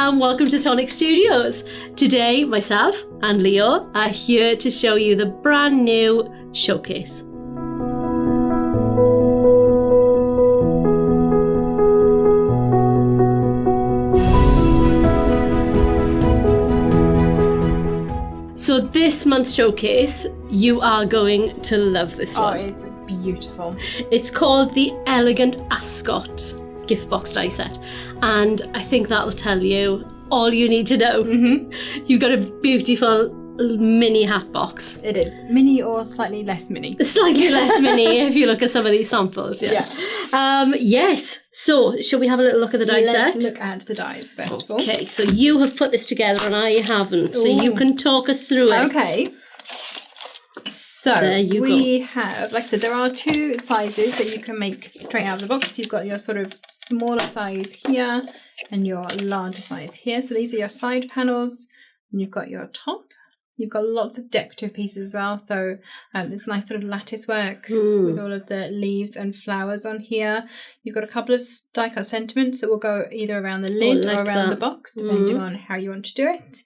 and welcome to Tonic Studios. Today, myself and Leo are here to show you the brand new showcase. So this month's showcase, you are going to love this one. Oh, it's beautiful. It's called the Elegant Ascot gift box die set, and I think that'll tell you all you need to know. You've got a beautiful mini hat box. It is mini or slightly less mini. Slightly less mini if you look at some of these samples. Yes. So, shall we have a little look at the die set? Let's look at the dies first of all. Okay, so you have put this together and I haven't, so you can talk us through it. Okay. So we have, like I said, there are two sizes that you can make straight out of the box. You've got your sort of smaller size here and your larger size here. So these are your side panels, and you've got your top. You've got lots of decorative pieces as well. So there's nice sort of lattice work with all of the leaves and flowers on here. You've got a couple of die cut sentiments that will go either around the lid or around the box, depending on how you want to do it.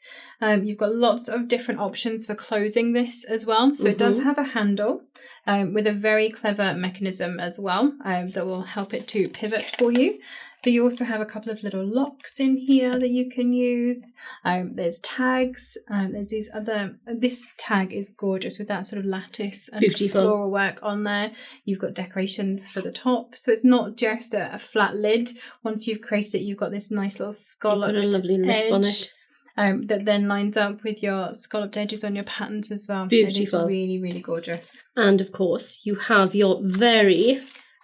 You've got lots of different options for closing this as well. So it does have a handle with a very clever mechanism as well that will help it to pivot for you. But you also have a couple of little locks in here that you can use. There's tags. There's these other. This tag is gorgeous with that sort of lattice and floral work on there. You've got decorations for the top, so it's not just a flat lid. Once you've created it, you've got this nice little scalloped a lovely lip on it. That then lines up with your scalloped edges on your patterns as well. Beautiful. It is really, really gorgeous. And of course, you have your very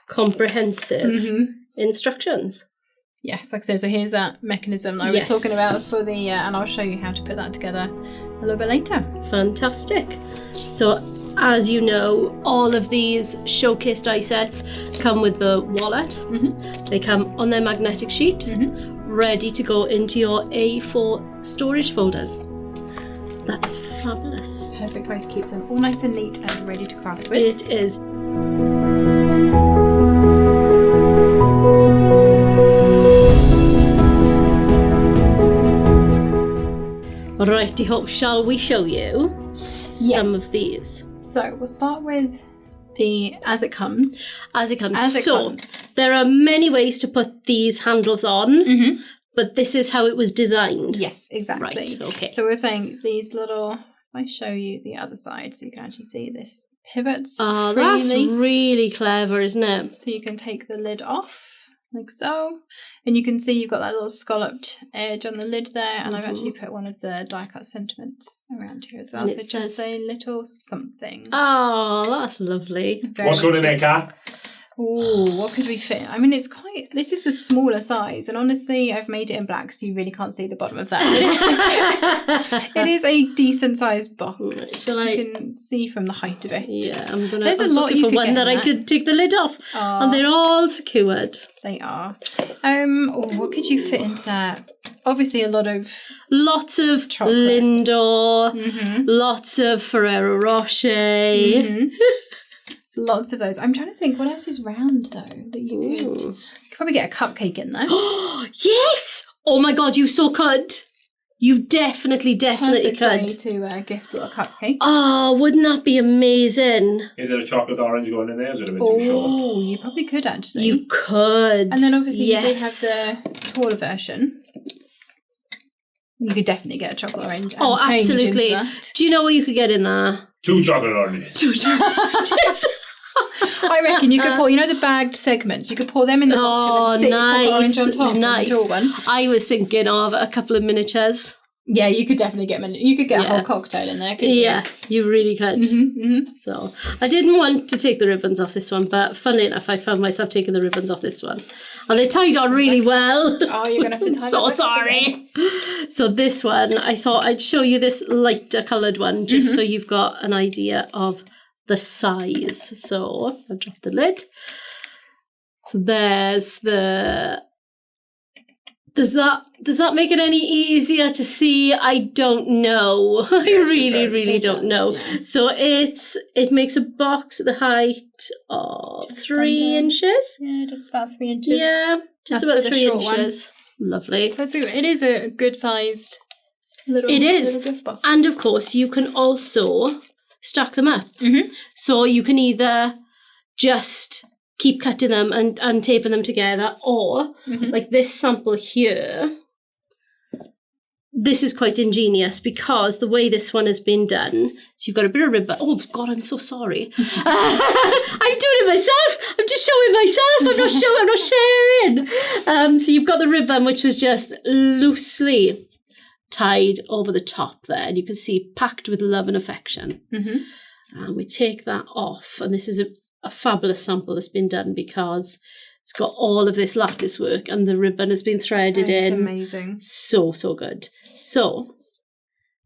comprehensive instructions. Yes, like I said, so here's that mechanism I was talking about for the, and I'll show you how to put that together a little bit later. Fantastic. So, as you know, all of these showcase die sets come with the wallet. They come on their magnetic sheet, ready to go into your A4 storage folders. That is fabulous. Perfect way to keep them all nice and neat and ready to craft with. It is. Righty-ho, shall we show you some of these? So we'll start with the as it comes. There are many ways to put these handles on, but this is how it was designed. Yes, exactly. Right, okay. So we're saying these little, if I show you the other side so you can actually see this pivots freely. That's really clever, isn't it? So you can take the lid off like so, and you can see you've got that little scalloped edge on the lid there, and I've actually put one of the die cut sentiments around here as well, so just a little something. Oh, that's lovely. What's going in there, Kat? Oh, what could we fit? I mean, it's quite, this is the smaller size, and honestly, I've made it in black, so you really can't see the bottom of that. It is a decent sized box. You can see from the height of it. Yeah, I'm looking for one that I could take the lid off, and they're all secured. They are. What could you fit into that? Obviously, lots of chocolate. Lindor, lots of Ferrero Rocher. Lots of those. I'm trying to think what else is round though that you could probably get a cupcake in there. Yes! Oh my god, you so could. You definitely Perfect could. Way to gift a little cupcake. Oh, wouldn't that be amazing? Is there a chocolate orange going in there? Is it a bit too short? Oh, you probably could actually. You could. And then obviously you did have the taller version. You could definitely get a chocolate orange. And absolutely. Do you know what you could get in there? 2 chocolate oranges. 2 chocolate oranges. I reckon you could pour, the bagged segments, you could pour them in the box and then sit chocolate orange on top. Nice. The tall one. I was thinking of a couple of miniatures. Yeah, you could definitely get a whole cocktail in there, couldn't you? Yeah, you really could. So I didn't want to take the ribbons off this one, but funnily enough, I found myself taking the ribbons off this one. And they tied on really well. Oh, you're going to have to tie So sorry. So this one, I thought I'd show you this lighter coloured one, just so you've got an idea of the size. So I'll drop the lid. So there's the... Does that make it any easier to see? I don't know. I really don't know. Yeah. So it makes a box at the height of 3 inches. Yeah, just about 3 inches. Yeah, just about 3 inches. Lovely. So it is a good sized little gift box. And of course, you can also stack them up. Mm-hmm. So you can either just keep cutting them and taping them together, or like this sample here, this is quite ingenious because the way this one has been done, so you've got a bit of ribbon. Oh God, I'm so sorry. I'm doing it myself. I'm just showing myself. I'm not sharing. So you've got the ribbon, which was just loosely tied over the top there, and you can see packed with love and affection. And we take that off, and this is a fabulous sample that's been done because it's got all of this lattice work and the ribbon has been threaded in. It's amazing. So good. So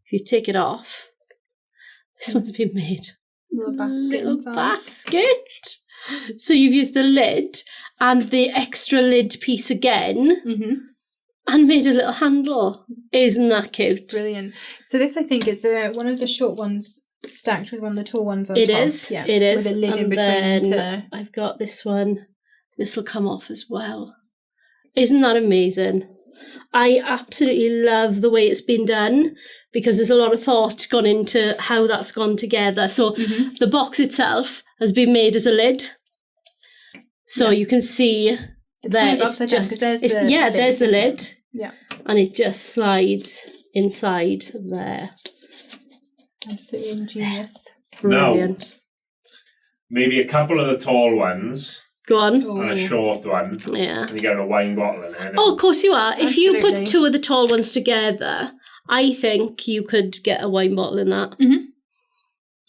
if you take it off, this one's been made. Little basket. So you've used the lid and the extra lid piece again and made a little handle. Isn't that cute? Brilliant. So this, I think, is one of the short ones stacked with one of the tall ones on top. It is. Yeah, it is. With a lid in and between. Then I've got this one. This will come off as well. Isn't that amazing? I absolutely love the way it's been done because there's a lot of thought gone into how that's gone together. So the box itself has been made as a lid. So you can see it's there kind of it's just there's the lid. Yeah. And it just slides inside there. Absolutely ingenious. Brilliant. Now, maybe a couple of the tall ones. Go on. And a short one. Yeah. And you get a wine bottle in it. Oh, of course you are. Absolutely. If you put two of the tall ones together, I think you could get a wine bottle in that.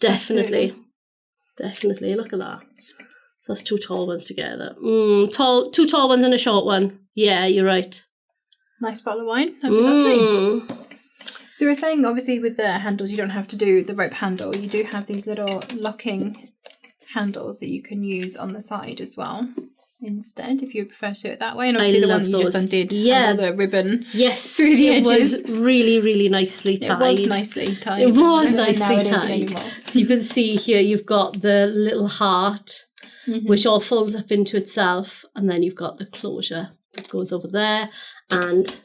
Definitely. Absolutely. Definitely. Look at that. So that's two tall ones together. Two tall ones and a short one. Yeah, you're right. Nice bottle of wine. That'd be lovely. So we're saying, obviously, with the handles, you don't have to do the rope handle. You do have these little locking handles that you can use on the side as well instead, if you prefer to do it that way. And obviously the one that you just undid had all the ribbon through the edges. It was really nicely tied. It was nicely tied. It was and nicely now tied. It isn't anymore. So you can see here you've got the little heart, which all folds up into itself, and then you've got the closure that goes over there. And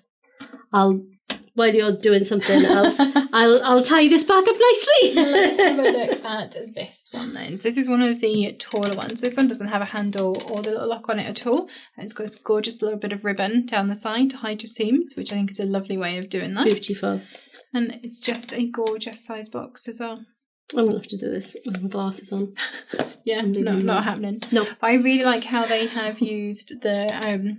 while you're doing something else, I'll tie this back up nicely. Let's have a look at this one then. So this is one of the taller ones. This one doesn't have a handle or the little lock on it at all. And it's got this gorgeous little bit of ribbon down the side to hide your seams, which I think is a lovely way of doing that. Beautiful. And it's just a gorgeous size box as well. I'm going to have to do this with my glasses on. Yeah, not happening. No. But I really like how they have used the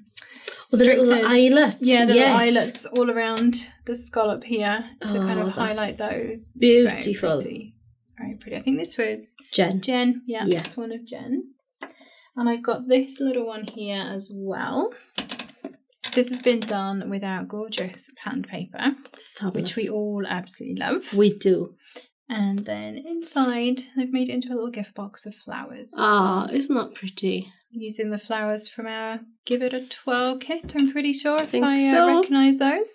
the little eyelets. Yeah, the little eyelets all around the scallop here to kind of highlight those. Beautiful. Very pretty. I think this was Jen. Yeah, it's one of Jen's. And I've got this little one here as well. So this has been done with our gorgeous pattern paper, which we all absolutely love. We do. And then inside, they've made it into a little gift box of flowers. Isn't that pretty? Using the flowers from our Give It a Twirl kit, I'm pretty sure, if I so. recognise those.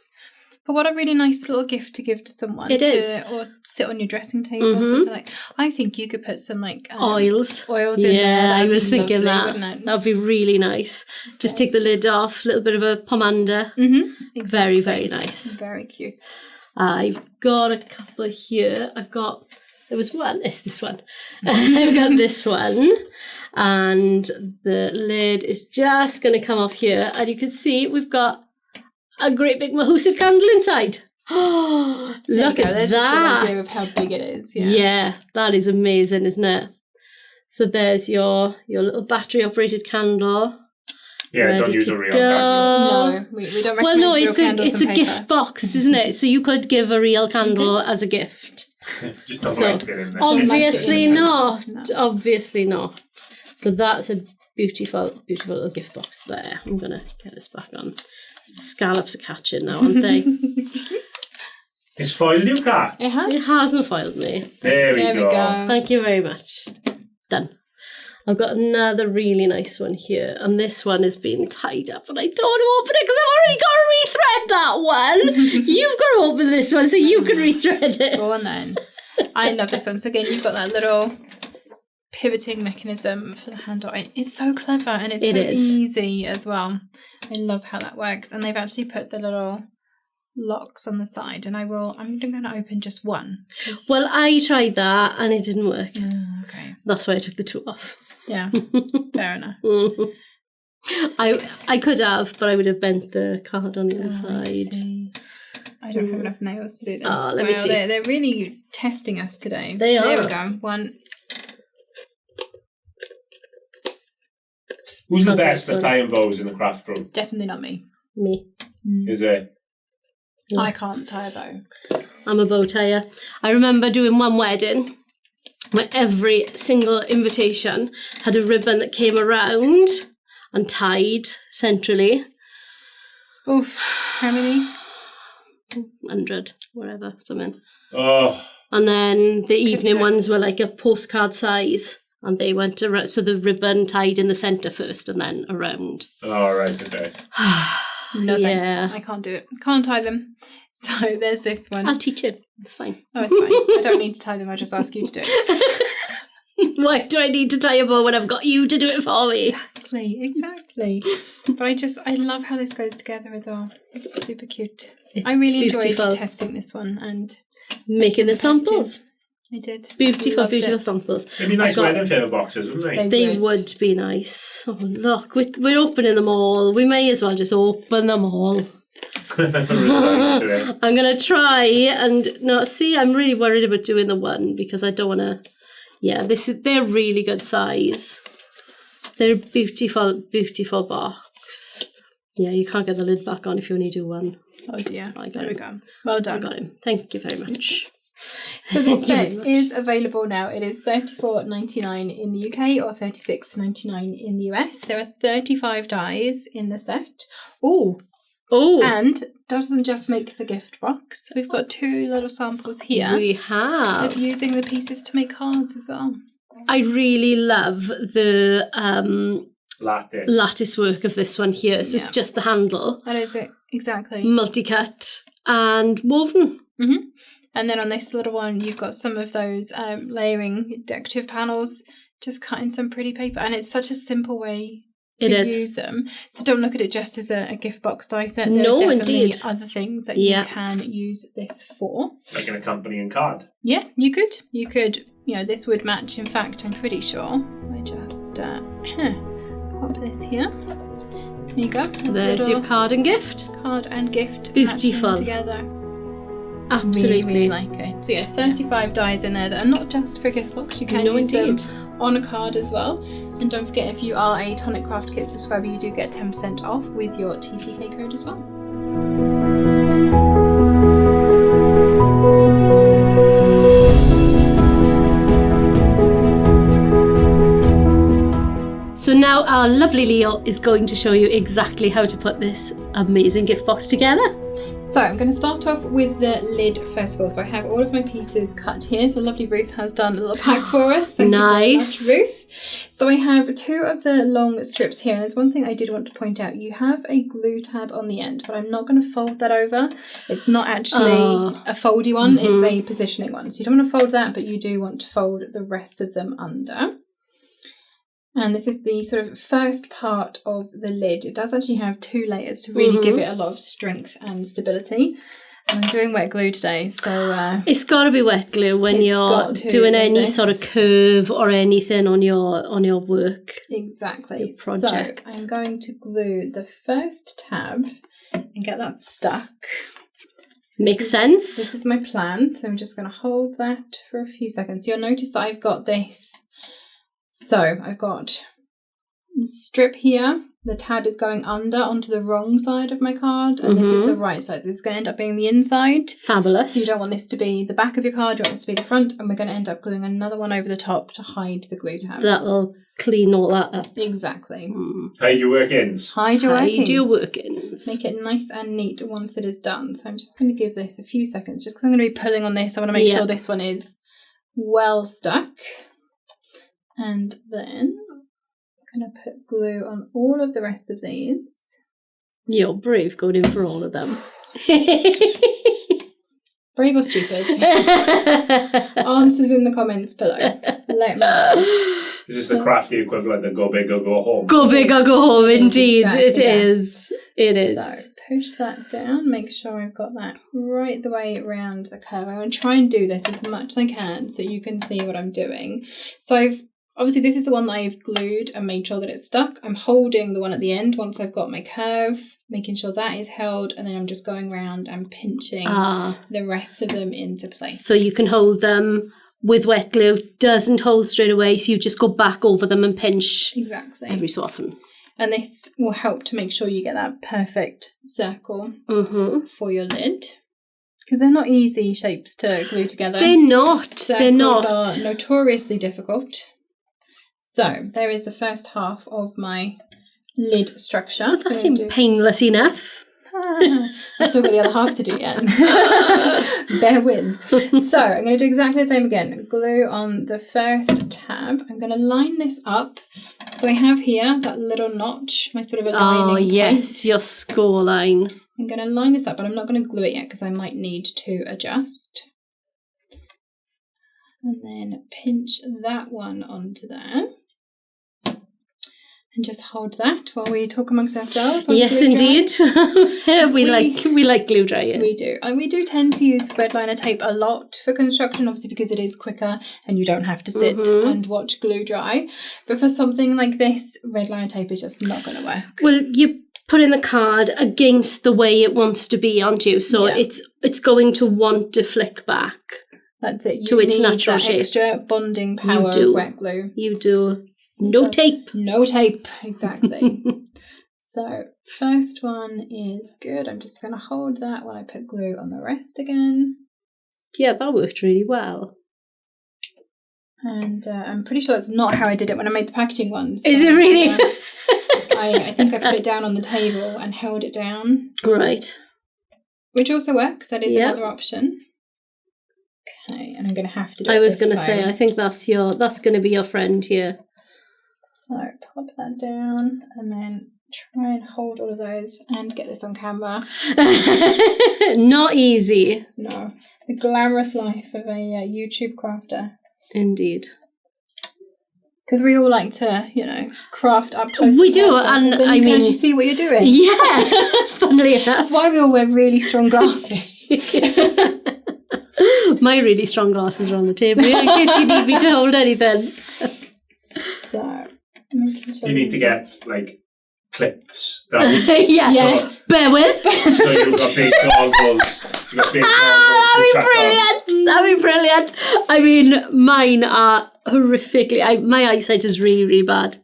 But what a really nice little gift to give to someone. It is. Or sit on your dressing table or something like. I think you could put some oils in there. Yeah, I was thinking lovely, that. That'd be really nice. Just take the lid off, a little bit of a pomander. Exactly. Very, very nice. Very cute. I've got a couple here. There was one, it's this one. I've got this one, and the lid is just going to come off here, and you can see we've got a great big mahoosive candle inside. Oh, look at There's that. a good idea of how big it is. Yeah, that is amazing, isn't it? So there's your little battery operated candle. Yeah, don't use a real candle. No, we don't recommend real candles it's a gift box, isn't it? So you could give a real candle as a gift. Just don't light it in there. Obviously not. No. Obviously not. So that's a beautiful, beautiful little gift box there. I'm going to get this back on. The scallops are catching now, aren't they? It's foiled you, Kat? It has. It hasn't foiled me. There we go. Thank you very much. Done. I've got another really nice one here, and this one has been tied up, and I don't want to open it because I've already got to rethread that one. You've got to open this one so you can rethread it. Go on then. I love this one. So again, you've got that little pivoting mechanism for the handle. It's so clever, and it's easy as well. I love how that works. And they've actually put the little locks on the side, and I'm going to open just one. Well, I tried that and it didn't work. Okay. That's why I took the two off. Yeah, fair enough. I could have, but I would have bent the card on the inside. I don't have enough nails to do this. Let me see. They're really testing us today. They are. There we go. One. Who's the best at tying bows in the craft room? Definitely not me. Me. Is it? Yeah. I can't tie a bow. I'm a bow tire. I remember doing one wedding where every single invitation had a ribbon that came around and tied centrally. Oof. How many? 100, whatever, something. Oh. And then the evening ones were like a postcard size, and they went around, so the ribbon tied in the centre first and then around. Oh, right, okay. No thanks. I can't do it. Can't tie them. So there's this one. I'll teach you. It's fine. Oh, it's fine. I don't need to tie them. I'll just ask you to do it. Why do I need to tie a bow when I've got you to do it for me? Exactly. But I love how this goes together as well. It's super cute. It's I really beautiful. enjoyed testing this one and making the samples. I did. Beautiful samples. They'd be nice wedding favour boxes, wouldn't they? They would be nice. Oh, look, we're opening them all. We may as well just open them all. I'm going to try and... No, see, I'm really worried about doing the one because I don't want to... Yeah, they're really good size. They're a beautiful, beautiful box. Yeah, you can't get the lid back on if you only do one. Oh dear. There we go. Well done. I got him. Thank you very much. So this set is available now. It is $34.99 in the UK or $36.99 in the US. There are 35 dies in the set. Oh, and doesn't just make the gift box. We've got 2 little samples here. We have. Of using the pieces to make cards as well. I really love the lattice work of this one here. So it's just the handle. That is it. Exactly. Multi-cut and woven. Mm-hmm. And then on this little one, you've got some of those layering decorative panels, just cut in some pretty paper. And it's such a simple way to use them. So don't look at it just as a gift box die set. There are definitely other things that you can use this for. Like an accompanying card. Yeah, you could. You could, this would match. In fact, I'm pretty sure. I just pop this here. There you go. There's your card and gift. Card and gift. Beautiful. Together. Absolutely. Really like it. So 35 dies in there that are not just for a gift box. You can use them on a card as well. And don't forget, if you are a Tonic Craft Kit subscriber, you do get 10% off with your TCK code as well. So now our lovely Leo is going to show you exactly how to put this amazing gift box together. So I'm going to start off with the lid first of all. So I have all of my pieces cut here. So lovely Ruth has done a little pack for us. Thank you very much, Ruth. So I have 2 of the long strips here. There's one thing I did want to point out. You have a glue tab on the end, but I'm not going to fold that over. It's not actually a foldy one. Mm-hmm. It's a positioning one. So you don't want to fold that, but you do want to fold the rest of them under. And this is the sort of first part of the lid. It does actually have 2 layers to really give it a lot of strength and stability. And I'm doing wet glue today, so... it's got to be wet glue when you're doing any sort of curve or anything on your work. Exactly. Your project. So I'm going to glue the first tab and get that stuck. Makes sense. This is my plan. So I'm just going to hold that for a few seconds. You'll notice that I've got this... So I've got a strip here. The tab is going under onto the wrong side of my card, and this is the right side. This is going to end up being the inside. Fabulous. So you don't want this to be the back of your card, you want this to be the front, and we're going to end up gluing another one over the top to hide the glue tabs. That'll clean all that up. Exactly. Hide your work-ins. Hide your work-ins. Make it nice and neat once it is done. So I'm just going to give this a few seconds, just because I'm going to be pulling on this. I want to make sure this one is well stuck. And then I'm going to put glue on all of the rest of these. You're brave going in for all of them. Brave or stupid? Answers in the comments below. Let me know. Is this the crafty equivalent of go big or go home? Go big or go home, indeed. Exactly It is. It is. So push that down, make sure I've got that right the way around the curve. I'm going to try and do this as much as I can so you can see what I'm doing. So obviously this is the one that I've glued and made sure that it's stuck. I'm holding the one at the end once I've got my curve, making sure that is held, and then I'm just going around and pinching the rest of them into place. So you can hold them with wet glue, doesn't hold straight away, so you just go back over them and pinch every so often. And this will help to make sure you get that perfect circle for your lid. Because they're not easy shapes to glue together. They're not. Circles are notoriously difficult. So there is the first half of my lid structure. That seemed painless enough. I've still got the other half to do yet. Bear with. So I'm going to do exactly the same again. Glue on the first tab. I'm going to line this up. So I have here that little notch, my sort of aligning point. Yes, your score line. I'm going to line this up, but I'm not going to glue it yet because I might need to adjust. And then pinch that one onto there. And just hold that while we talk amongst ourselves. Yes, indeed. we like glue drying. We do. And we do tend to use red liner tape a lot for construction, obviously because it is quicker and you don't have to sit and watch glue dry. But for something like this, red liner tape is just not going to work. Well, you put in the card against the way it wants to be, aren't you? So it's going to want to flick back. That's it. To its natural shape. Extra bonding power of wet glue. You do. No tape. No tape, exactly. So first one is good. I'm just going to hold that while I put glue on the rest again. Yeah, that worked really well. And I'm pretty sure that's not how I did it when I made the packaging ones. Is it really? I think I put it down on the table and held it down. Right. Which also works. That is another option. Okay, and I'm going to have to do it. I was going to say, I think that's going to be your friend here. So pop that down and then try and hold all of those and get this on camera. Not easy. No. The glamorous life of a YouTube crafter. Indeed. Because we all like to, craft up close. We do, and then you can actually see what you're doing. Yeah, funnily enough. That's why we all wear really strong glasses. My really strong glasses are on the table in case you need me to hold anything. So, you need to get clips. Yeah. Bear with. So you've got big goggles. That'd be brilliant. I mean, mine are horrifically. My eyesight is really, really bad.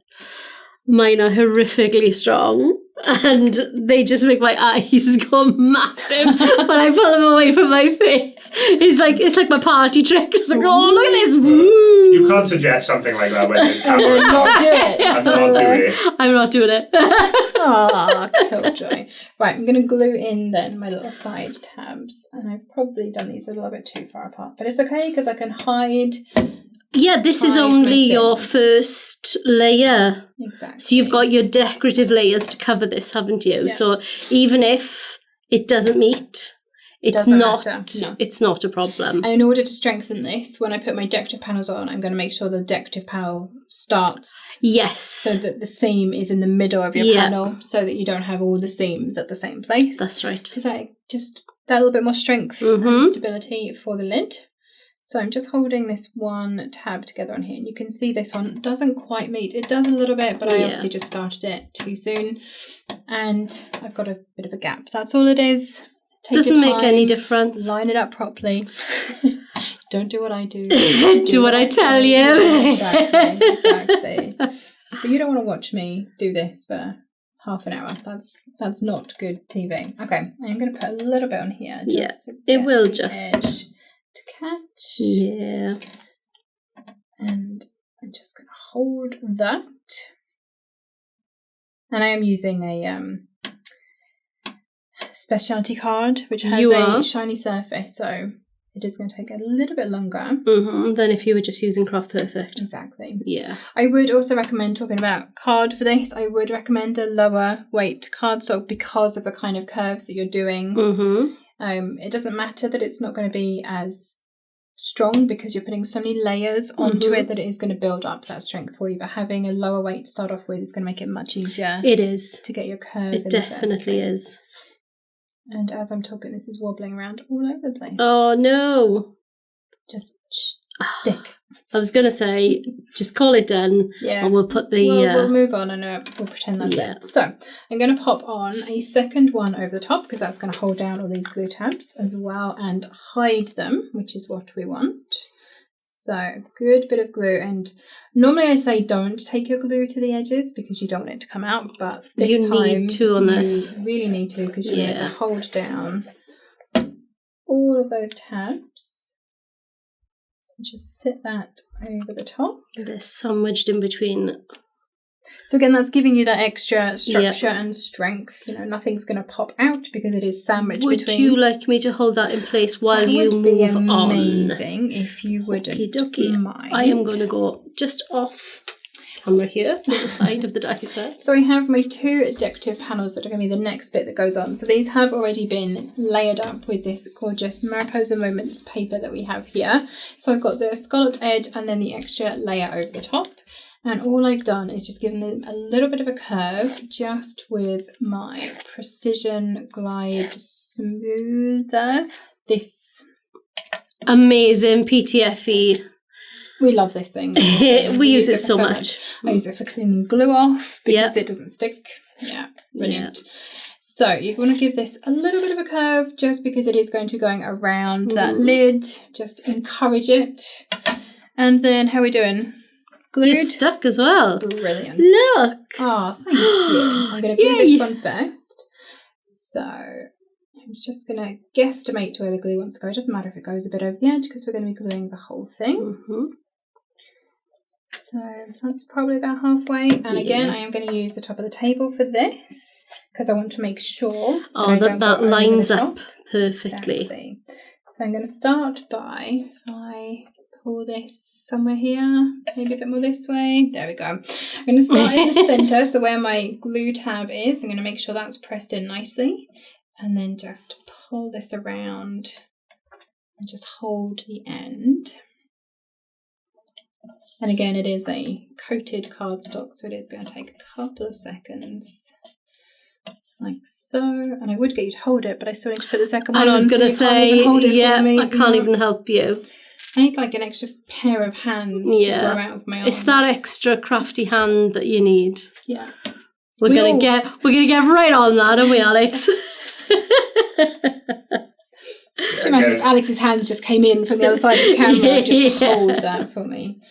Mine are horrifically strong, and they just make my eyes go massive when I pull them away from my face. It's like my party trick. It's like, oh, look at this! Woo! You can't suggest something like that when there's camera. And not do it. I'm not doing it. Ah, killjoy. Right, I'm going to glue in then my little side tabs, and I've probably done these a little bit too far apart, but it's okay because I can hide. Yeah, this is only your first layer. Exactly. So you've got your decorative layers to cover this, haven't you? Yeah. So even if it doesn't meet, it's not a problem. And in order to strengthen this, when I put my decorative panels on, I'm going to make sure the decorative panel starts. Yes. So that the seam is in the middle of your panel, so that you don't have all the seams at the same place. That's right. Because that little bit more strength and stability for the lid. So I'm just holding this one tab together on here, and you can see this one doesn't quite meet. It does a little bit, but I obviously just started it too soon, and I've got a bit of a gap. That's all it is. Doesn't make any difference. Line it up properly. Don't do what I do. Do what I tell you. Exactly. But you don't want to watch me do this for half an hour. That's not good TV. Okay, I'm going to put a little bit on here. It will just to catch. Yeah. And I'm just going to hold that. And I am using a specialty card, which has a shiny surface, so it is going to take a little bit longer than if you were just using Craft Perfect. Exactly. Yeah. I would also recommend, talking about card for this, I would recommend a lower weight cardstock because of the kind of curves that you're doing. It doesn't matter that it's not going to be as strong because you're putting so many layers onto it that it is going to build up that strength for you. But having a lower weight to start off with is going to make it much easier. It is. To get your curve. It definitely is. And as I'm talking, this is wobbling around all over the place. Oh, no. Just stick. I was going to say, just call it done. Yeah. And we'll put the... We'll move on and we'll pretend that's it. So I'm going to pop on a second one over the top because that's going to hold down all these glue tabs as well and hide them, which is what we want. So good bit of glue. And normally I say don't take your glue to the edges because you don't want it to come out. But this time you need to on this. You really need to because you need to hold down all of those tabs. Just sit that over the top. They're sandwiched in between. So again, that's giving you that extra structure and strength. You know, nothing's going to pop out because it is sandwiched between. Would you like me to hold that in place while you move on? That would be amazing if you wouldn't mind. I am going to go just off camera here, to the side of the dicer. So I have my 2 decorative panels that are going to be the next bit that goes on. So these have already been layered up with this gorgeous Mariposa Moments paper that we have here. So I've got the scalloped edge and then the extra layer over the top. And all I've done is just given them a little bit of a curve just with my Precision Glide Smoother. This amazing PTFE. We love this thing. We use it so much. I use it for cleaning glue off because it doesn't stick. Yeah, brilliant. Yeah. So you want to give this a little bit of a curve just because it is going to be going around that lid. Just encourage it. And then how are we doing? Glued? You're stuck as well. Brilliant. Look. Oh, thank you. I'm going to glue this one first. So I'm just going to guesstimate where the glue wants to go. It doesn't matter if it goes a bit over the edge because we're going to be gluing the whole thing. So that's probably about halfway. And again, I am going to use the top of the table for this because I want to make sure that lines up perfectly. Exactly. So I'm going to start by, if I pull this somewhere here, maybe a bit more this way. There we go. I'm going to start in the centre, so where my glue tab is, I'm going to make sure that's pressed in nicely. And then just pull this around and just hold the end. And again, it is a coated cardstock, so it is going to take a couple of seconds, like so. And I would get you to hold it, but I still need to put the second one on. I was going to say, I can't even help you. I need like an extra pair of hands to grow out of my arms. It's that extra crafty hand that you need. Yeah. We're gonna get right on that, aren't we, Alex? Could you imagine if Alex's hands just came in from the other side of the camera just to hold that for me?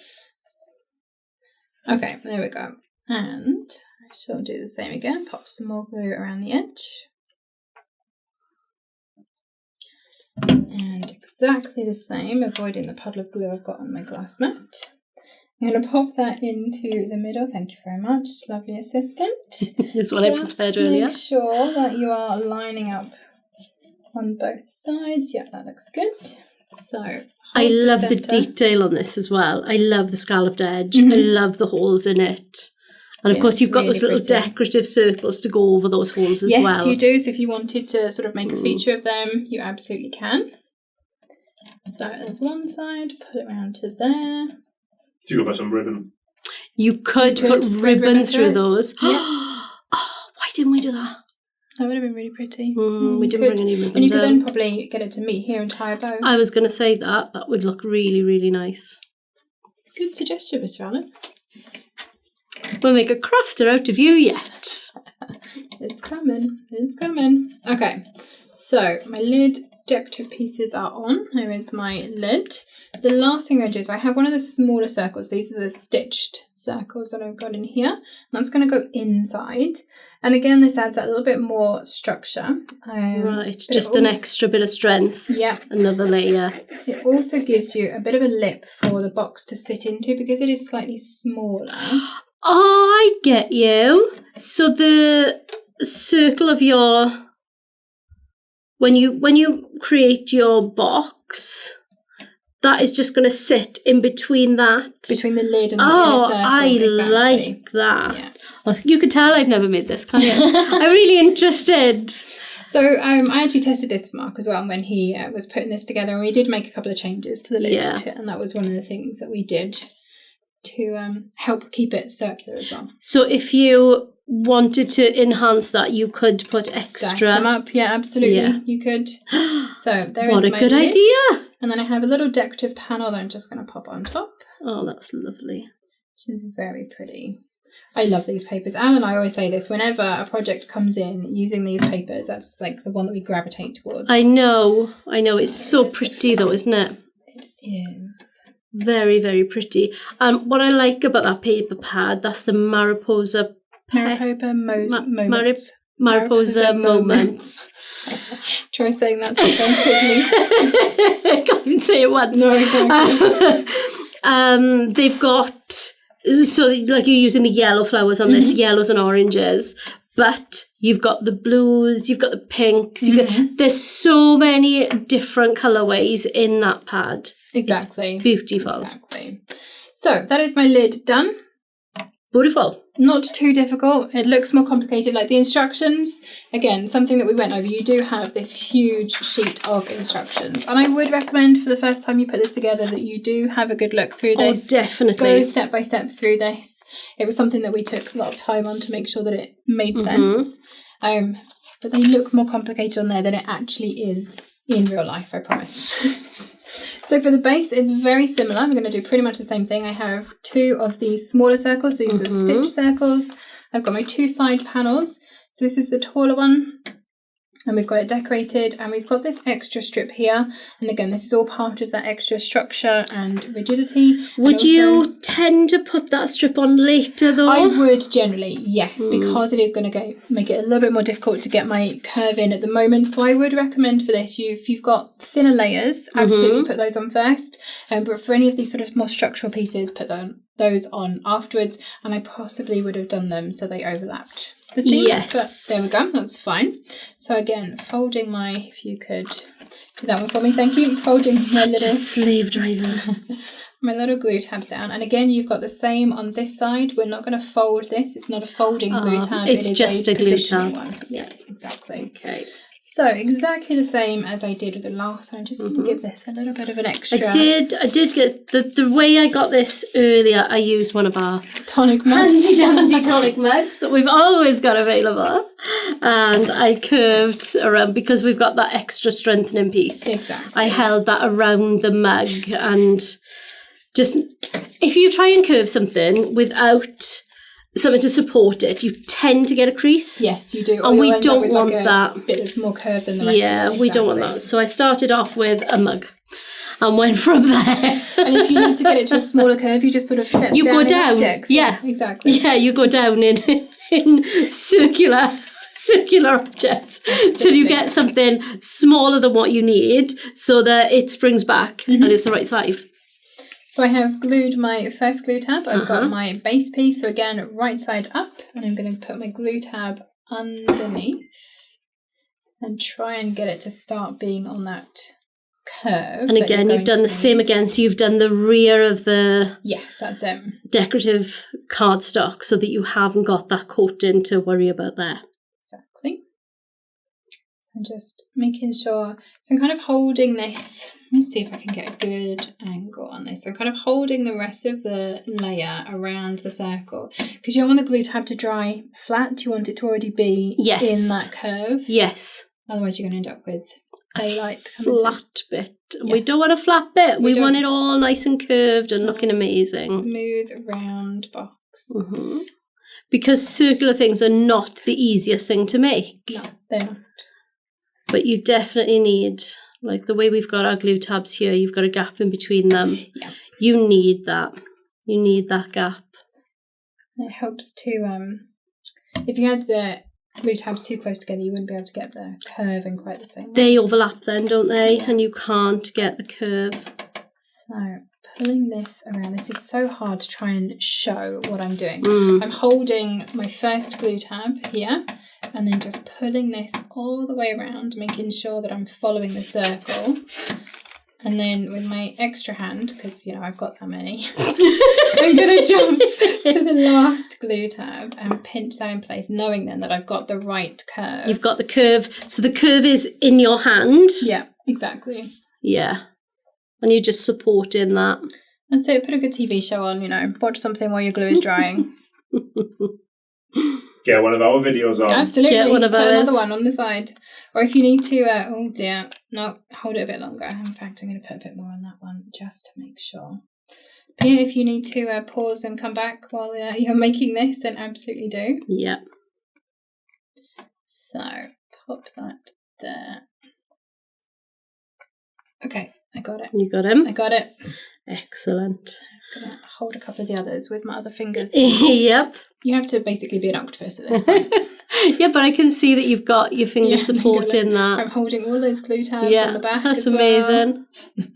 Okay, there we go. And I shall do the same again. Pop some more glue around the edge. And exactly the same, avoiding the puddle of glue I've got on my glass mat. I'm going to pop that into the middle. Thank you very much, lovely assistant. This is what I prepared earlier. Make sure that you are lining up on both sides. Yeah, that looks good. So I love the detail on this as well. I love the scalloped edge. I love the holes in it. And of course, you've got those little decorative circles to go over those holes as well. Yes, you do. So if you wanted to sort of make a feature of them, you absolutely can. So there's one side, put it around to there. So you could put some ribbon. You could put ribbon through those. Yeah. Oh, why didn't we do that? That would have been really pretty. We didn't bring any ribbon. And you could then probably get it to meet here and tie a bow. I was going to say that. That would look really, really nice. Good suggestion, Mr. Alex. We'll make a crafter out of you yet. It's coming. It's coming. Okay. So my lid decorative pieces are on. There is my lid. The last thing I'm going to do is I have one of the smaller circles. These are the stitched circles that I've got in here. And that's going to go inside. And again, this adds that little bit more structure. Right, just an extra bit of strength. Yeah. Another layer. It also gives you a bit of a lip for the box to sit into because it is slightly smaller. Oh, I get you. So the circle of your... When you create your box, that is just going to sit in between that. Between the lid and the inner circle. I like that. Yeah. Well, you can tell I've never made this, can't you? I'm really interested. So So I actually tested this for Mark as well when he was putting this together, and we did make a couple of changes to the lid, and that was one of the things that we did to help keep it circular as well. So if you wanted to enhance that, you could put extra. Stack them up, yeah, absolutely, you could. So there what is a my good lid. idea! And then I have a little decorative panel that I'm just going to pop on top. Oh, that's lovely. Which is very pretty. I love these papers. Anne and I always say this, whenever a project comes in using these papers, that's like the one that we gravitate towards. I know. It's so pretty though, isn't it? It is. Very, very pretty. And what I like about that paper pad, that's the Mariposa Moments. Try saying that 3 times quickly. I can't even say it once. No, exactly. They've got, so like you're using the yellow flowers on this, yellows and oranges, but you've got the blues, you've got the pinks, there's so many different colourways in that pad. Exactly. It's beautiful. Exactly. So that is my lid done. Beautiful. Not too difficult. It looks more complicated. Like the instructions, again, something that we went over. You do have this huge sheet of instructions. And I would recommend for the first time you put this together that you do have a good look through this. Oh, definitely. Go step by step through this. It was something that we took a lot of time on to make sure that it made sense. But they look more complicated on there than it actually is in real life, I promise. So for the base, it's very similar. I'm going to do pretty much the same thing. I have 2 of these smaller circles. So these are stitch circles. I've got my 2 side panels. So this is the taller one. And we've got it decorated. And we've got this extra strip here. And again, this is all part of that extra structure and rigidity. Would you tend to put that strip on later though? I would generally, yes, because it is going to make it a little bit more difficult to get my curve in at the moment. So I would recommend for this, if you've got thinner layers, absolutely put those on first. But for any of these sort of more structural pieces, put those on afterwards. And I possibly would have done them so they overlapped the seams. Yes. But there we go, that's fine. So again, folding if you could do that one for me, thank you. Folding my little slave driver. my little glue tabs down. And again, you've got the same on this side. We're not going to fold this. It's not a folding glue tab. It's just a glue tab. One. Yeah, exactly. Okay. So exactly the same as I did with the last one. I'm just going to give this a little bit of an extra. I did get the way I got this earlier. I used one of our tonic mugs, handy dandy tonic mugs that we've always got available, and I curved around because we've got that extra strengthening piece. Exactly. I held that around the mug, and just if you try and curve something without something to support it, you tend to get a crease. Yes, you do. And we don't want that. Bit that's more curved than the rest. Yeah, we don't want that. So I started off with a mug and went from there. And if you need to get it to a smaller curve, you just sort of step down. You go down. Objects. Yeah, exactly. Yeah, you go down in circular objects till you get something smaller than what you need, so that it springs back and it's the right size. So I have glued my first glue tab. I've got my base piece. So again, right side up. And I'm going to put my glue tab underneath. And try and get it to start being on that curve. And again, you've done the same again. So you've done the rear of the... Yes, that's it. Decorative cardstock so that you haven't got that coating to worry about there. Exactly. So I'm just making sure... So I'm kind of holding this... Let me see if I can get a good angle on this. So I'm kind of holding the rest of the layer around the circle because you don't want the glue tab to dry flat. You want it to already be in that curve. Yes. Otherwise you're going to end up with daylight. Flat bit. Yes. We don't want a flat bit. We want it all nice and curved and looking amazing. Smooth, round box. Because circular things are not the easiest thing to make. No, they're not. But you definitely need... Like the way we've got our glue tabs here, you've got a gap in between them. Yeah. You need that. You need that gap. It helps to, if you had the glue tabs too close together, you wouldn't be able to get the curve in quite the same way. They overlap then, don't they? And you can't get the curve. So pulling this around, this is so hard to try and show what I'm doing. I'm holding my first glue tab here. And then just pulling this all the way around, making sure that I'm following the circle. And then with my extra hand, because, I've got that many, I'm going to jump to the last glue tab and pinch that in place, knowing then that I've got the right curve. You've got the curve. So the curve is in your hand. Yeah, exactly. Yeah. And you're just supporting that. And so put a good TV show on, watch something while your glue is drying. Get one of our videos on. Yeah, absolutely. Get one of Put ours. another one on the side. Or if you need to, oh dear, no, hold it a bit longer. In fact, I'm going to put a bit more on that one just to make sure. But yeah, if you need to pause and come back while you're making this, then absolutely do. Yeah. So, pop that there. Okay, I got it. You got him? I got it. Excellent. I'm going to hold a couple of the others with my other fingers. Yep. You have to basically be an octopus at this point. Yeah, but I can see that you've got your finger supporting that. I'm holding all those glue tabs on the back. That's as amazing. Well.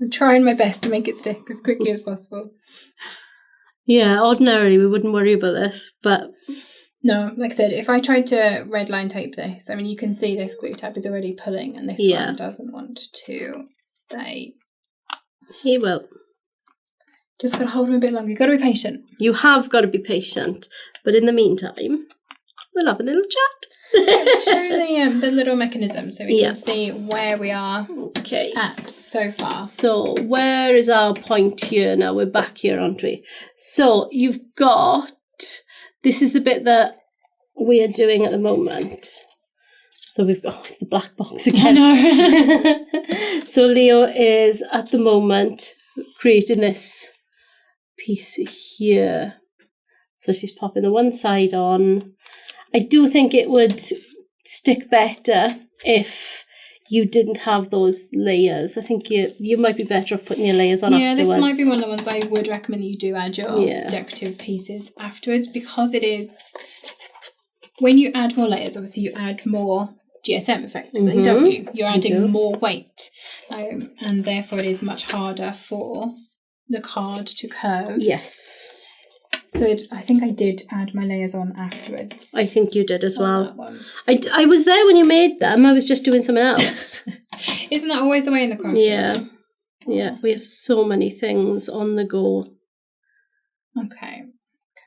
I'm trying my best to make it stick as quickly as possible. Yeah, ordinarily we wouldn't worry about this, but... No, like I said, if I tried to red line tape this, I mean, you can see this glue tab is already pulling and this one doesn't want to stay. He will. Just got to hold him a bit longer. You've got to be patient. You have got to be patient. But in the meantime, we'll have a little chat. Show the little mechanism so we can see where we are at so far. So where is our point here now? We're back here, aren't we? So you've got... This is the bit that we are doing at the moment. So we've got... it's the black box again. I know. So Leo is, at the moment, creating this piece here. So she's popping the one side on. I do think it would stick better if you didn't have those layers. I think you might be better off putting your layers on afterwards. Yeah, this might be one of the ones I would recommend you do add your decorative pieces afterwards, because it is... When you add more layers, obviously you add more GSM effectively, don't you? You're adding more weight, and therefore it is much harder for the card to curve. Yes. So I think I did add my layers on afterwards. I think you did as well. I was there when you made them. I was just doing something else. Isn't that always the way in the craft? Yeah. Yeah, we have so many things on the go. Okay.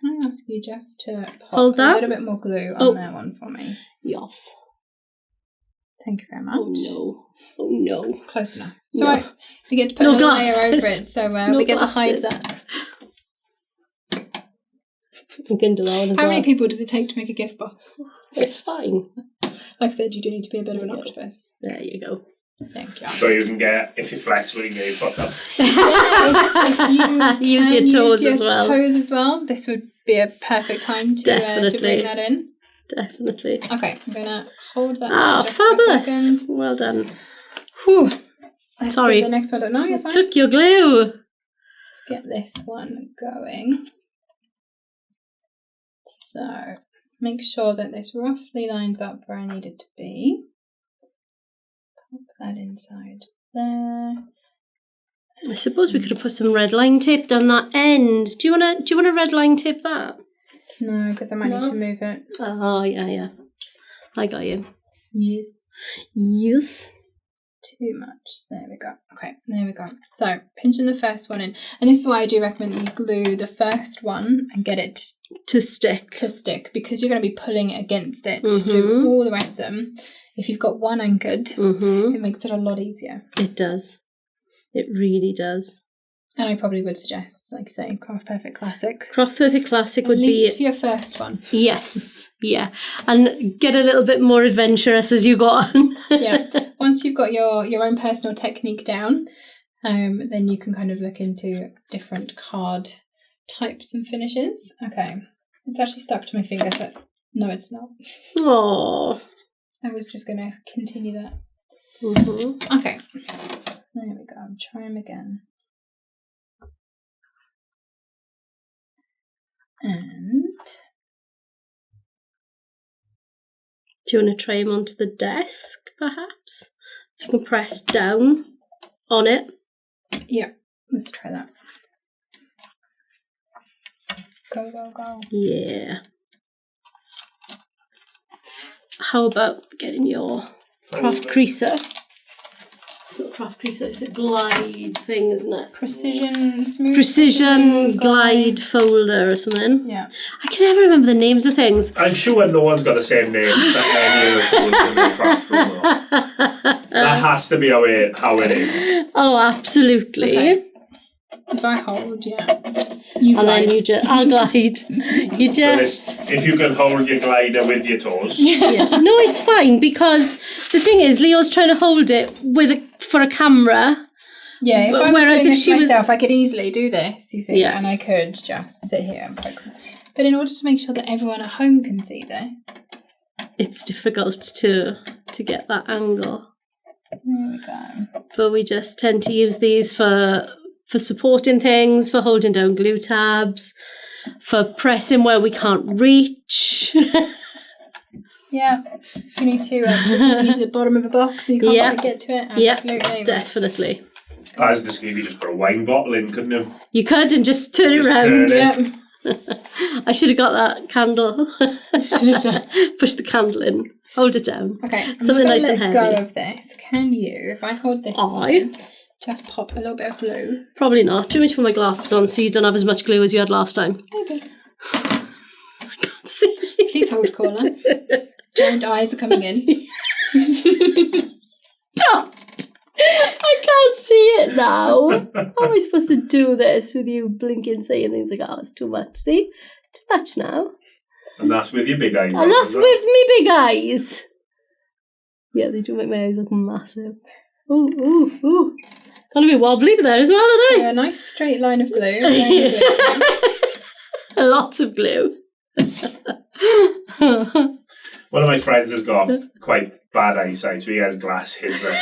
Can I ask you just to Hold pop that. a little bit more glue on that one for me? Yes. Thank you very much. Oh no. Oh no. Close enough. So we get to put another layer over it, so we get to hide that. We can do that one as How many people does it take to make a gift box? It's fine. Like I said, you do need to be a bit of an octopus. There you go. Thank you. So you can get, if you're flexible, you can get your foot up. If you use your toes as well. Toes as well. This would be a perfect time to bring that in. Definitely. Okay, I'm gonna hold that. Just fabulous! For a second. Well done. Whew. Let's Sorry. get the next one. No, you're fine. Took your glue. Let's get this one going. So make sure that this roughly lines up where I need it to be. Pop that inside there. I suppose we could have put some red line tape down that end. Do you wanna red line tape that? No, because I might need to move it. Oh yeah. I got you. Yes. Yes. Too much. There we go. Okay, there we go. So pinching the first one in, and this is why I do recommend that you glue the first one and get it to stick, because you're going to be pulling against it through all the rest of them. If you've got one anchored, it makes it a lot easier. It does. It really does. And I probably would suggest, like you say, Craft Perfect Classic. Craft Perfect Classic would be... At least for your first one. Yes, yeah. And get a little bit more adventurous as you go on. Yeah. Once you've got your own personal technique down, then you can kind of look into different card types and finishes. Okay. It's actually stuck to my finger, so... No, it's not. Aww. I was just going to continue that. Okay. There we go. Try them again. And do you want to try him onto the desk, perhaps? So you can press down on it. Yeah, let's try that. Go, go, go. Yeah. How about getting your craft creaser? little craft piece. It's a glide thing, isn't it? Precision glide folder or something. Yeah. I can never remember the names of things. I'm sure no one's got the same name that any of the tools in the craft room. That has to be how it is. Oh, absolutely. Okay. If I hold, you glide. And then I'll glide. You just... If you can hold your glider with your toes. Yeah. No, it's fine, because the thing is, Leo's trying to hold it for a camera. Yeah, if I was doing this myself, I could easily do this, you see, and I could just sit here and poke. But in order to make sure that everyone at home can see this, it's difficult to get that angle. There we go. But we just tend to use these for supporting things, for holding down glue tabs, for pressing where we can't reach. Yeah, if you need to put something to the bottom of a box and you can't quite get to it, absolutely. Yeah, definitely. As this game, you just put a wine bottle in, couldn't you? You could, and just turn it around. I should have got that candle. I should have done. Push the candle in. Hold it down. Okay, something nice and heavy. Go of this. Can you, if I hold this side, just pop a little bit of glue? Probably not. Do you want me to put my glasses on so you don't have as much glue as you had last time? Maybe. I can't see. Please hold, caller. Giant eyes are coming in. Don't! I can't see it now. How am I supposed to do this with you blinking, saying things like, oh, it's too much. See? Too much now. And that's with your big eyes. And that's with me big eyes. Yeah, they do make my eyes look massive. Ooh, ooh, ooh. Gonna be wobbly there as well, aren't I? Yeah, a nice straight line of glue. Lots of glue. One of my friends has got quite bad eyesight, so he has glasses that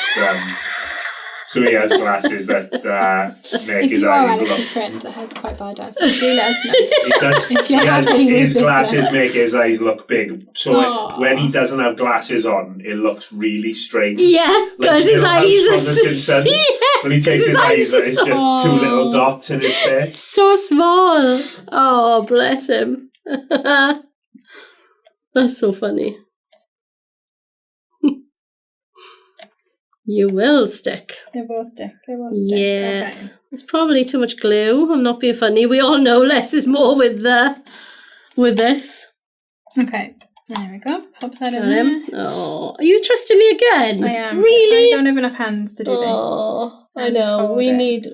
make his eyes if you are look... Alex's friend that has quite bad eyesight, do let us know. He does. If you're happy with his this, glasses make his eyes look big, so when he doesn't have glasses on, it looks really strange. Yeah, because his eyes are so... When he takes his eyes, it's just two little dots in his face. So small. Oh, bless him. That's so funny. You will stick. It will stick. Yes. Okay. It's probably too much glue. I'm not being funny. We all know less is more with this. Okay. There we go. Pop that in there. Oh, are you trusting me again? I am. Really? I don't have enough hands to do this. Oh, I know. We need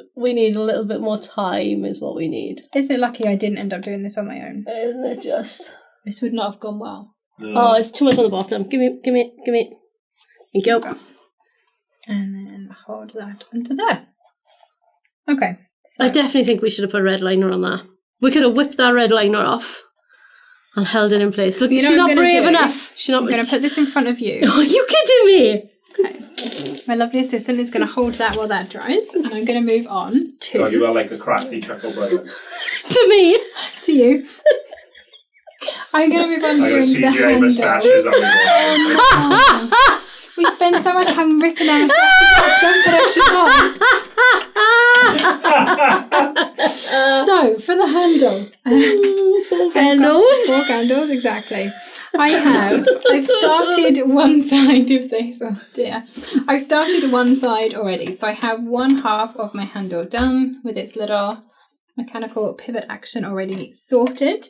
a little bit more time is what we need. Isn't it lucky I didn't end up doing this on my own? Isn't it just? This would not have gone well. No. Oh, it's too much on the bottom. Give me. Thank you. Okay. And then hold that into there. Okay. So. I definitely think we should have put a red liner on that. We could have whipped that red liner off and held it in place. Look, she's not brave enough. I'm going to put this in front of you. Are you kidding me? Okay. My lovely assistant is going to hold that while that dries, and I'm going to move on to... Oh, you are like the crafty Chuckle Brothers. To me. To you. I'm going to move on to doing the handle. Moustaches on the We spend so much time ripping our moustaches off, don't put extra on. So, for the handle. 4 candles. 4 candles, exactly. I've started one side of this. Oh dear. I've started one side already. So I have one half of my handle done with its little mechanical pivot action already sorted.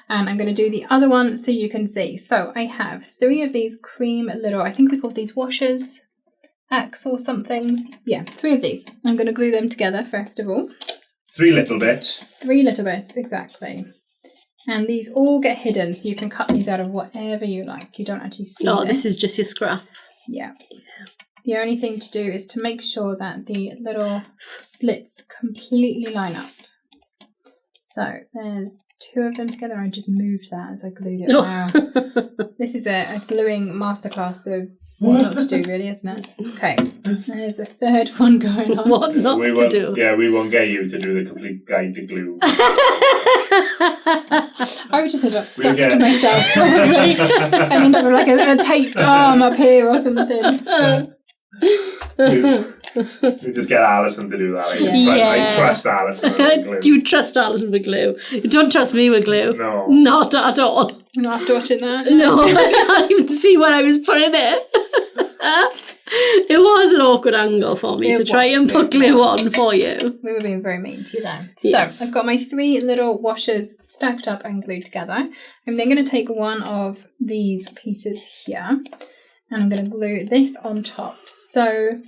And I'm going to do the other one so you can see. So I have 3 of these cream little, I think we call these washers, axe or somethings. Yeah, 3 of these. I'm going to glue them together first of all. 3 little bits. 3 little bits, exactly. And these all get hidden, so you can cut these out of whatever you like. You don't actually see this is just your scrap. Yeah. The only thing to do is to make sure that the little slits completely line up. So there's 2 of them together. I just moved that as I glued it. Wow. This is a gluing masterclass of what not to do, really, isn't it? Okay. There's the 3rd one going on. What not to do. Yeah, we won't get you to do the complete guide to glue. I would just end up stuck to myself, probably. And end up with like a taped arm up here or something. We just get Alison to do that. I trust Alison with glue. You trust Alison with glue. You don't trust me with glue. No. Not at all. Not after watching that. No, I can't even see what I was putting in. It was an awkward angle for me to try and put glue on for you. We were being very mean to you then. Yes. So I've got my 3 little washers stacked up and glued together. I'm then going to take one of these pieces here and I'm going to glue this on top. So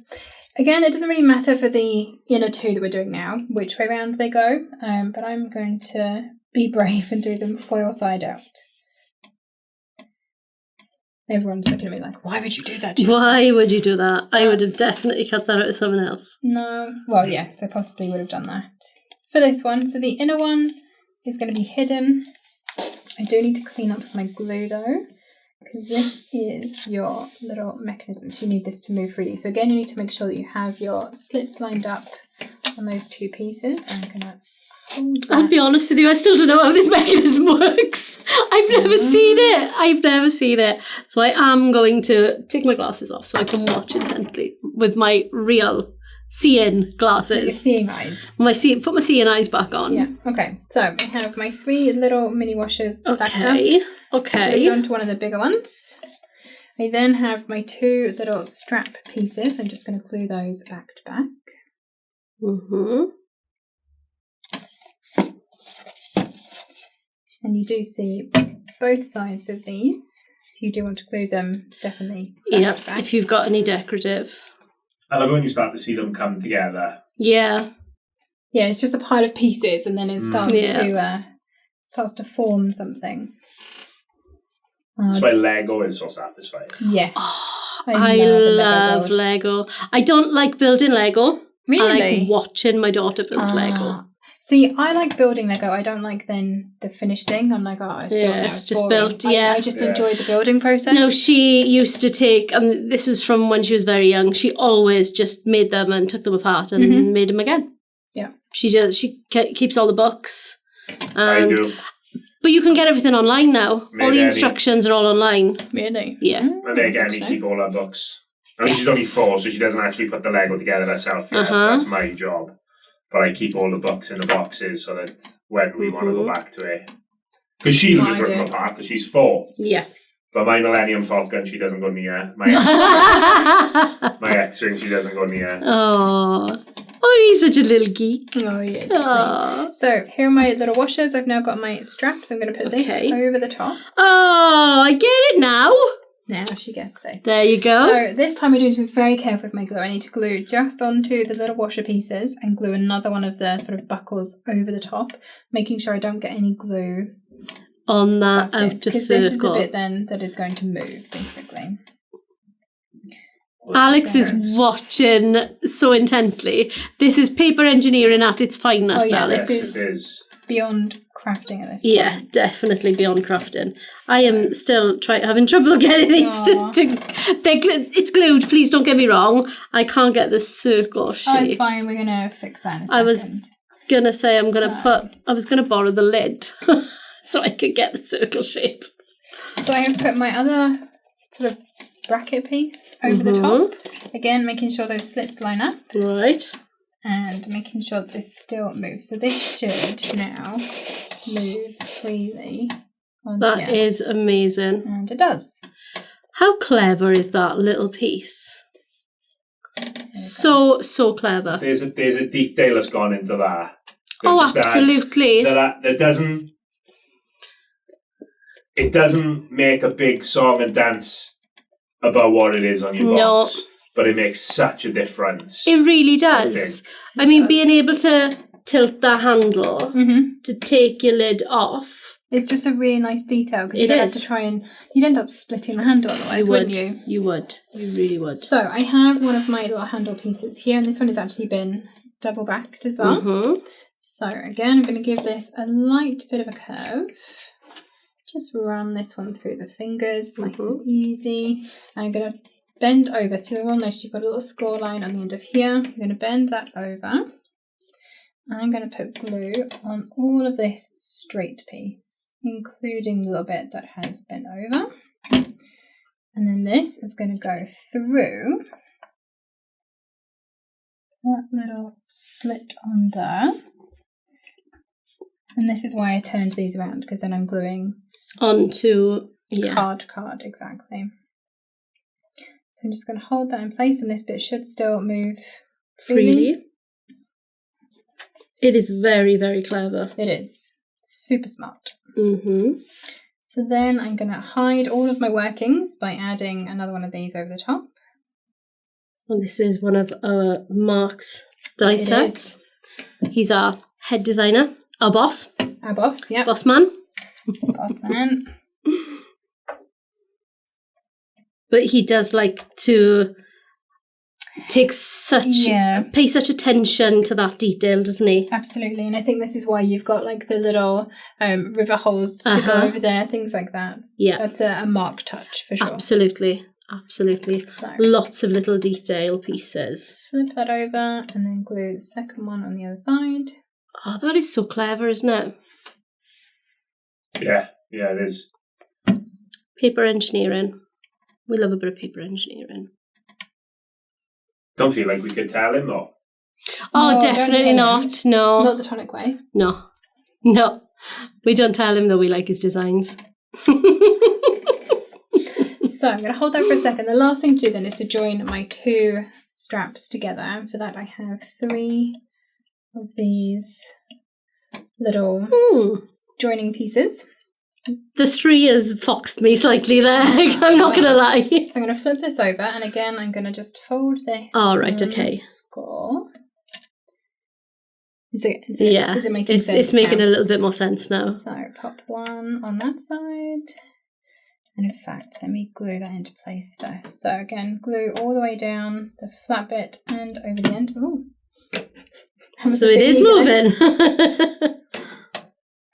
again, it doesn't really matter for the inner 2 that we're doing now, which way round they go, but I'm going to be brave and do them foil side out. Everyone's looking at me like, why would you do that to yourself? Why would you do that? I would have definitely cut that out of someone else. No. Well, yes, I possibly would have done that. For this one, so the inner one is going to be hidden. I do need to clean up my glue though, because this is your little mechanism. So you need this to move freely. So again, you need to make sure that you have your slits lined up on those 2 pieces. I'm going to hold that. I'll be honest with you, I still don't know how this mechanism works. I've never seen it. So I am going to take my glasses off so I can watch intently with my real seeing glasses. Your seeing eyes. Put my seeing eyes back on. Yeah, okay. So I have my 3 little mini washers stacked up. Okay. Glued onto one of the bigger ones. I then have my 2 little strap pieces. I'm just going to glue those back to back. Mm-hmm. And you do see both sides of these, so you do want to glue them definitely back to back. If you've got any decorative. I love when you start to see them come together. Yeah. Yeah, it's just a pile of pieces and then it starts to form something. That's why Lego is so satisfying. Yeah. Oh, I love Lego. I don't like building Lego. Really? I like watching my daughter build Lego. See, I like building Lego. I don't like then the finished thing. I'm like, oh, it's built now. It's just built, yeah. I just enjoy the building process. No, she used to take, and this is from when she was very young, she always just made them and took them apart and made them again. Yeah. She keeps all the books. I do. But you can get everything online now. All the instructions are all online. Really? Yeah. And again, we keep all our books. I mean, she's only 4, so she doesn't actually put the Lego together herself yet. That's my job. But I keep all the books in the boxes so that when we want to go back to it. Because she'll just rip them apart because she's 4. Yeah. But my Millennium Falcon, she doesn't go near. My X-Wing, she doesn't go near. Oh, he's such a little geek. Oh, yes. So here are my little washers. I've now got my straps. I'm going to put this over the top. Oh, I get it now. Now she gets it. There you go. So this time we're doing to be very careful with my glue. I need to glue just onto the little washer pieces and glue another one of the sort of buckles over the top, making sure I don't get any glue on that outer circle. Because this is the bit then that is going to move, basically. Alex is watching so intently. This is paper engineering at its finest, Alex. This is beyond crafting at this point. Yeah, definitely beyond crafting. I am still having trouble getting these it's glued, please don't get me wrong. I can't get the circle shape. Oh, it's fine, we're going to fix that in a second. I was going to say I was going to borrow the lid so I could get the circle shape. So I have put my other sort of bracket piece over the top. Again, making sure those slits line up. Right. And making sure that this still moves. So this should now move freely. That is amazing. And it does. How clever is that little piece? So clever. There's a detail that's gone into that. Absolutely. It doesn't make a big song and dance about what it is on your box. But it makes such a difference. It really does. I mean, being able to tilt the handle to take your lid off. It's just a really nice detail because you don't have to try and... You'd end up splitting the handle otherwise, wouldn't you? You would. You really would. So I have one of my little handle pieces here, and this one has actually been double backed as well. So again, I'm going to give this a light bit of a curve. Just run this one through the fingers, nice and easy. And I'm going to bend over. So you'll notice you've got a little score line on the end of here. I'm going to bend that over. I'm going to put glue on all of this straight piece, including the little bit that has bent over. And then this is going to go through that little slit on there. And this is why I turned these around, because then I'm gluing onto card, exactly. So I'm just going to hold that in place, and this bit should still move freely. It is very, very clever. It is. Super smart. Mm-hmm. So then I'm going to hide all of my workings by adding another one of these over the top. And this is one of Mark's die sets. He's our head designer, our boss. Our boss, yeah. Boss man. Boss man. But he does like to pay such attention to that detail, doesn't he? Absolutely, and I think this is why you've got like the little river holes to go over there, things like that. Yeah. That's a Mark touch for sure. Absolutely. So, lots of little detail pieces. Flip that over and then glue the second one on the other side. Oh, that is so clever, isn't it? Yeah, it is. Paper engineering. We love a bit of paper engineering. Don't feel like we could tell him, though. Oh, no, definitely not. No. Not the Tonic way. No. We don't tell him that we like his designs. So I'm going to hold that for a second. The last thing to do then is to join my two straps together. And for that I have 3 of these little joining pieces. The 3 has foxed me slightly there. I'm not going to lie. So I'm going to flip this over, and again I'm going to just fold this. Oh, right, okay. Score. Is it making sense? It's making a little bit more sense now. So pop one on that side. And in fact, let me glue that into place first. So again, glue all the way down the flat bit and over the end. Ooh. So it is moving.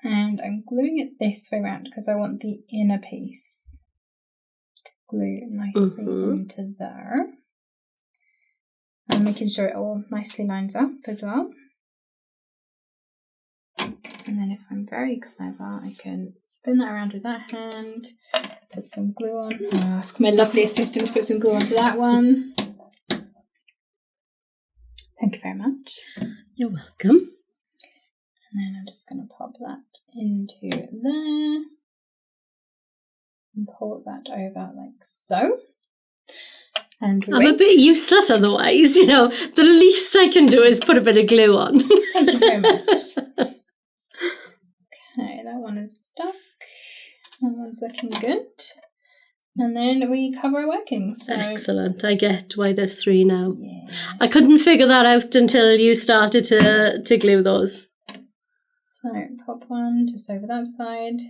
And I'm gluing it this way around because I want the inner piece to glue nicely into there. And making sure it all nicely lines up as well. And then if I'm very clever, I can spin that around with that hand, put some glue on. I'll ask my lovely assistant to put some glue onto that one. Thank you very much. You're welcome. And then I'm just going to pop that into there and pull that over like so. And I'm a bit useless otherwise, you know. The least I can do is put a bit of glue on. Thank you very much. Okay, that one is stuck. That one's looking good. And then we cover our workings. So. Excellent. I get why there's 3 now. Yeah. I couldn't figure that out until you started to glue those. So pop one just over that side.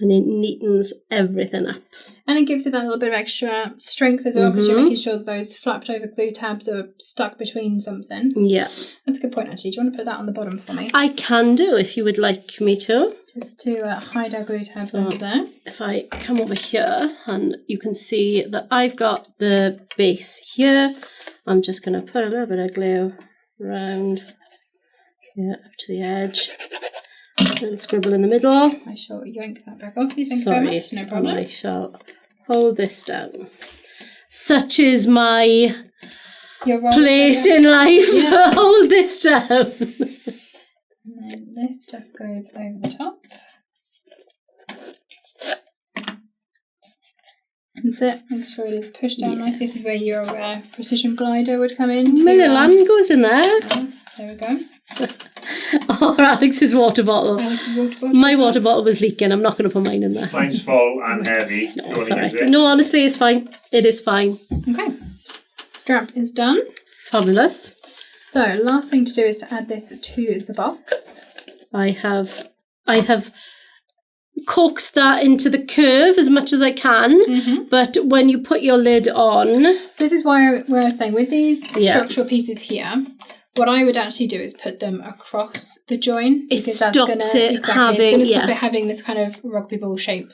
And it neatens everything up. And it gives it that little bit of extra strength as well, because you're making sure that those flapped over glue tabs are stuck between something. Yeah. That's a good point, actually. Do you want to put that on the bottom for me? I can do, if you would like me to. Just to hide our glue tabs under there. If I come over here, and you can see that I've got the base here. I'm just going to put a little bit of glue around here up to the edge. And scribble in the middle. I shall yank that back off you. Thank you very much. No problem. I shall hold this down. Such is my place in life. Yeah. Hold this down. And then this just goes over the top. That's it. Make sure it is pushed down nicely. This is where your precision glider would come in. My little hand goes in there. There we go. Or Alex's water bottle. My well. water bottle was leaking. I'm not going to put mine in there. Mine's full and heavy. No, sorry. No, honestly, it's fine. It is fine. Okay. Strap is done. Fabulous. So, last thing to do is to add this to the box. I have coaxed that into the curve as much as I can, but when you put your lid on... So this is where I was saying, with these structural pieces here, what I would actually do is put them across the join. It stops it having... It's going to stop it having this kind of rugby ball shape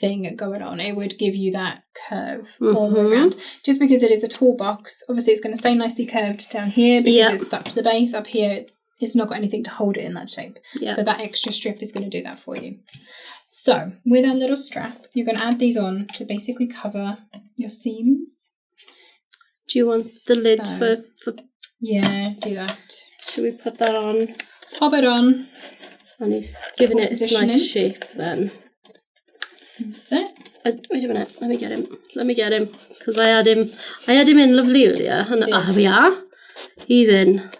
thing going on. It would give you that curve all the way around. Just because it is a toolbox, obviously it's going to stay nicely curved down here because it's stuck to the base. Up here, it's not got anything to hold it in that shape. So that extra strip is going to do that for you. So with our little strap, you're going to add these on to basically cover your seams. Do you want the lid for... Yeah, do that. Should we put that on? Pop it on. And he's giving it its nice shape then. That's it. Wait a minute. Let me get him. Because I had him in lovely earlier. And here we are. He's in.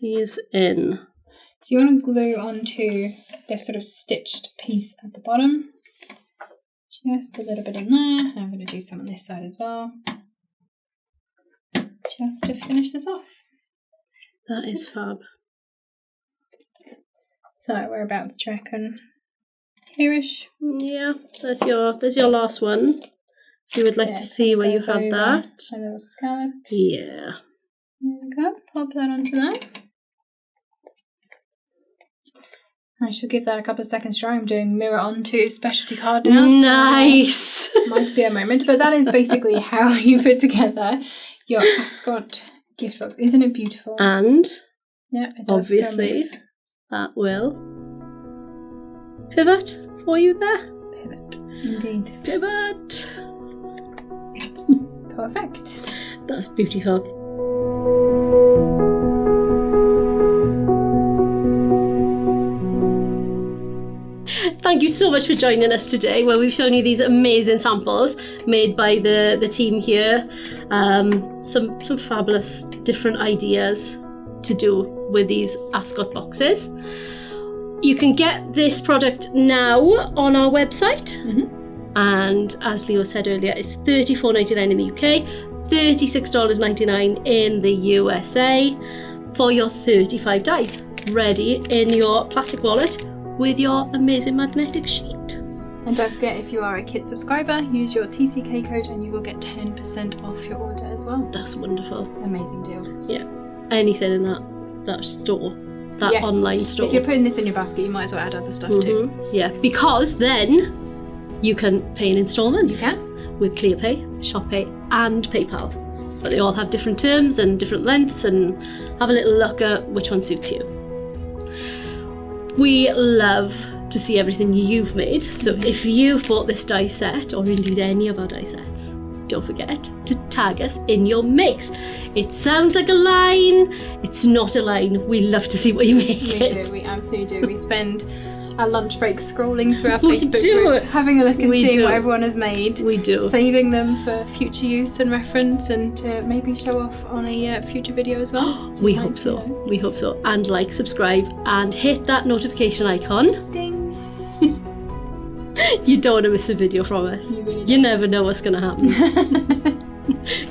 So you want to glue onto this sort of stitched piece at the bottom. Just a little bit in there. And I'm going to do some on this side as well. Just to finish this off. That is fab. So whereabouts do you reckon? Here-ish? Yeah, there's your last one. If you would like to see where you had that. My little scallops. Yeah. There we go. Pop that onto there. I shall give that a couple of seconds try. I'm doing mirror onto specialty card now. Nice. So might be a moment, but that is basically how you put together your Ascot gift box. Isn't it beautiful? And yeah, it does obviously that will pivot for you there. Pivot. Indeed. Pivot. Perfect. That's beautiful. Thank you so much for joining us today, where we've shown you these amazing samples made by the team here. Some fabulous different ideas to do with these Ascot boxes. You can get this product now on our website. And as Leo said earlier, it's $34.99 in the UK, $36.99 in the USA for your 35 dies, ready in your plastic wallet with your amazing magnetic sheet. And don't forget, if you are a Kit subscriber, use your TCK code and you will get 10% off your order as well. That's wonderful. Amazing deal. Yeah, anything in that store, that online store. If you're putting this in your basket, you might as well add other stuff too. Yeah, because then you can pay in installments. You can. With ClearPay, ShopPay and PayPal. But they all have different terms and different lengths, and have a little look at which one suits you. We love to see everything you've made, so if you've bought this die set, or indeed any of our die sets, don't forget to tag us in your makes. It sounds like a line, it's not a line. We love to see what you make. We absolutely do. We spend our lunch break scrolling through our Facebook group, having a look and seeing what everyone has made. We do. Saving them for future use and reference, and to maybe show off on a future video as well. So we hope so. We hope so. And like, subscribe, and hit that notification icon. Ding! You don't want to miss a video from us. You really don't. You never know what's going to happen.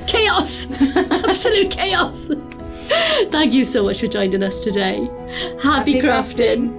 Chaos! Absolute chaos! Thank you so much for joining us today. Happy crafting.